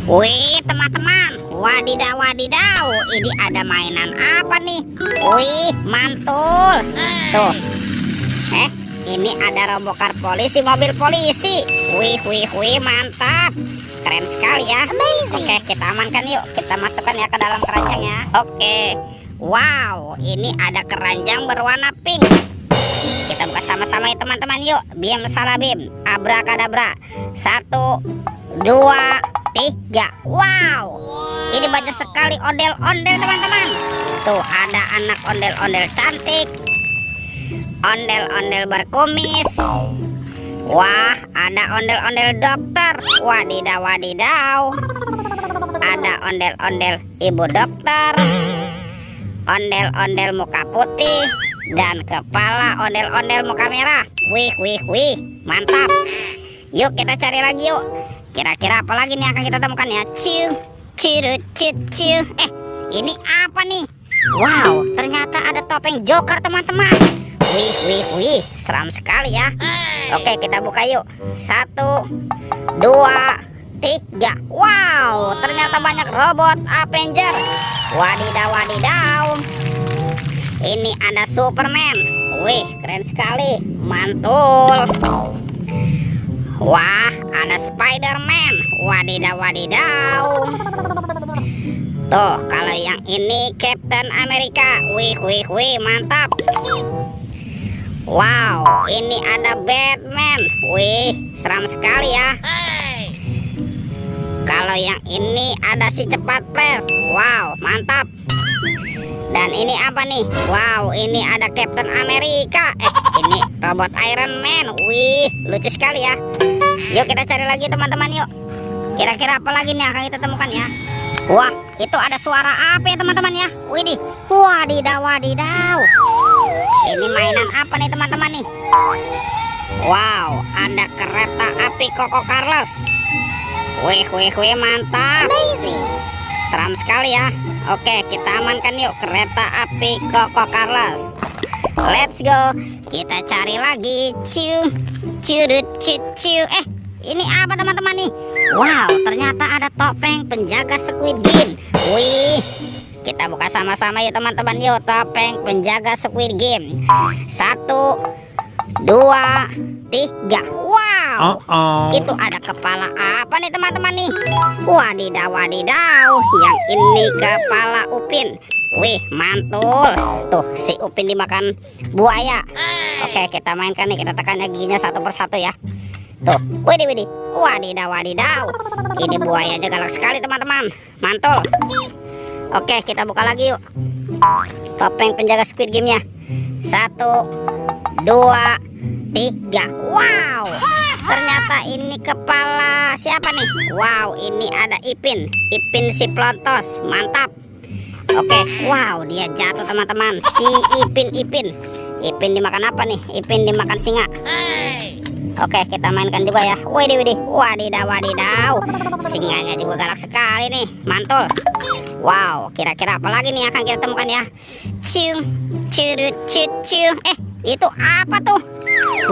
Wih teman-teman, wadidaw wadidaw, ini ada mainan apa nih? Wih mantul. Tuh, ini ada robokar polisi, mobil polisi. Wih mantap, keren sekali ya. Oke, kita amankan yuk, kita masukkan ya ke dalam keranjang ya. Oke, wow, ini ada keranjang berwarna pink. Kita buka sama-sama ya teman-teman yuk. Bim salah bim, abrakadabra. 1, 2, 3. Wow, ini banyak sekali ondel-ondel teman-teman. Tuh ada anak ondel-ondel cantik, ondel-ondel berkumis. Wah, ada ondel-ondel dokter. Wadidaw wadidaw, ada ondel-ondel ibu dokter, ondel-ondel muka putih, dan kepala ondel-ondel muka merah. Wih, mantap. Yuk kita cari lagi yuk. Kira-kira apa lagi nih akan kita temukan ya? Ini apa nih? Wow, ternyata ada topeng Joker teman-teman. Wih, seram sekali ya. Oke, kita buka yuk. 1, 2, 3. Wow, ternyata banyak robot Avenger. Wadidaw wadidaw, ini ada Superman. Wih, keren sekali, mantul. Wah, ada Spider-Man. Wadidaw wadidaw. Tuh, kalau yang ini Captain America. Wih, mantap. Wow, ini ada Batman. Wih, seram sekali ya. Kalau yang ini ada si cepat Flash. Wow, mantap. Dan ini apa nih? Wow, ini ada Captain America. Ini robot Iron Man. Wih, lucu sekali ya. Yuk kita cari lagi teman-teman yuk. Kira-kira apa lagi nih akan kita temukan ya? Wah, itu ada suara apa ya teman-teman ya? Widih, wadidaw wadidaw. Ini mainan apa nih teman-teman nih? Wow, ada kereta api Coco Carlos. Wih, mantap. Amazing. Seram sekali ya. Oke, kita amankan yuk kereta api Coco Carlos. Let's go. Kita cari lagi. Ini apa teman-teman nih? Wow, ternyata ada topeng penjaga Squid Game. Wih, kita buka sama-sama ya teman-teman yuk. Topeng penjaga Squid Game. 1, 2, 3. Wow, itu ada kepala apa nih teman-teman nih? Wadidaw wadidaw, yang ini kepala Upin. Wih, mantul. Tuh, si Upin dimakan buaya. Oke, kita mainkan nih, kita tekan giginya satu persatu ya. Tuh, widih, wadidaw wadidaw. Ini buayanya galak sekali teman-teman, mantul. Oke, kita buka lagi yuk. Topeng penjaga Squid Game-nya. 1, 2, 3. Wow, ternyata ini kepala siapa nih? Wow, ini ada Ipin si Plontos, mantap. Oke, wow, dia jatuh teman-teman. Si Ipin dimakan apa nih? Ipin dimakan singa. Oke, kita mainkan juga ya. Widih, wadidaw wadidaw, singanya juga galak sekali nih, mantul. Wow, kira-kira apa lagi nih akan kita temukan ya? Itu apa tuh?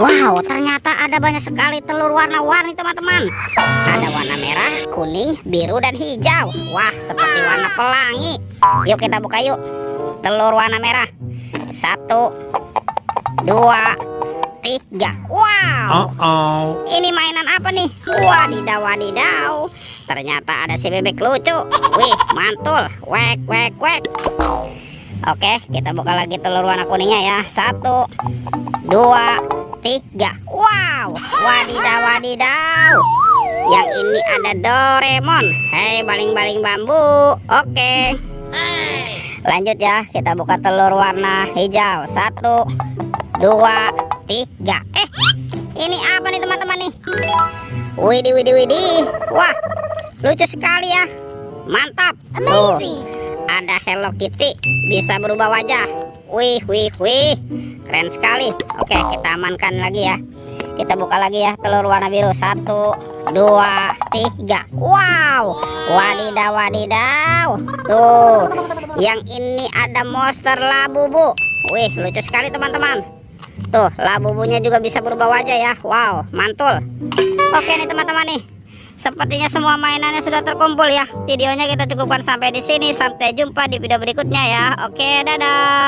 Wow, ternyata ada banyak sekali telur warna-warni teman-teman. Ada warna merah, kuning, biru, dan hijau. Wah, seperti warna pelangi. Yuk kita buka yuk. Telur warna merah. 1, 2, 3. Wow, ini mainan apa nih? Wadidaw wadidaw, ternyata ada si bebek lucu. Wih, mantul. Wek. Oke, kita buka lagi telur warna kuningnya ya. 1, 2, 3. Wow, wadidaw wadidaw, yang ini ada Doraemon. Hei, baling-baling bambu. Oke, lanjut ya, kita buka telur warna hijau. 1, 2, 3. Ini apa nih teman-teman nih? Widih. Wah, lucu sekali ya, mantap. Tuh, ada Hello Kitty, bisa berubah wajah. Wih, keren sekali. Oke, kita amankan lagi ya. Kita buka lagi ya telur warna biru. 1, 2, 3. Wow, wadidaw. Tuh, yang ini ada monster Labubu. Wih, lucu sekali teman-teman. Tuh, Labubunya juga bisa berubah wajah ya. Wow, mantul. Oke nih teman-teman nih, Sepertinya semua mainannya sudah terkumpul ya. Videonya kita cukupkan sampai di sini. Sampai jumpa di video berikutnya ya. Oke, dadah.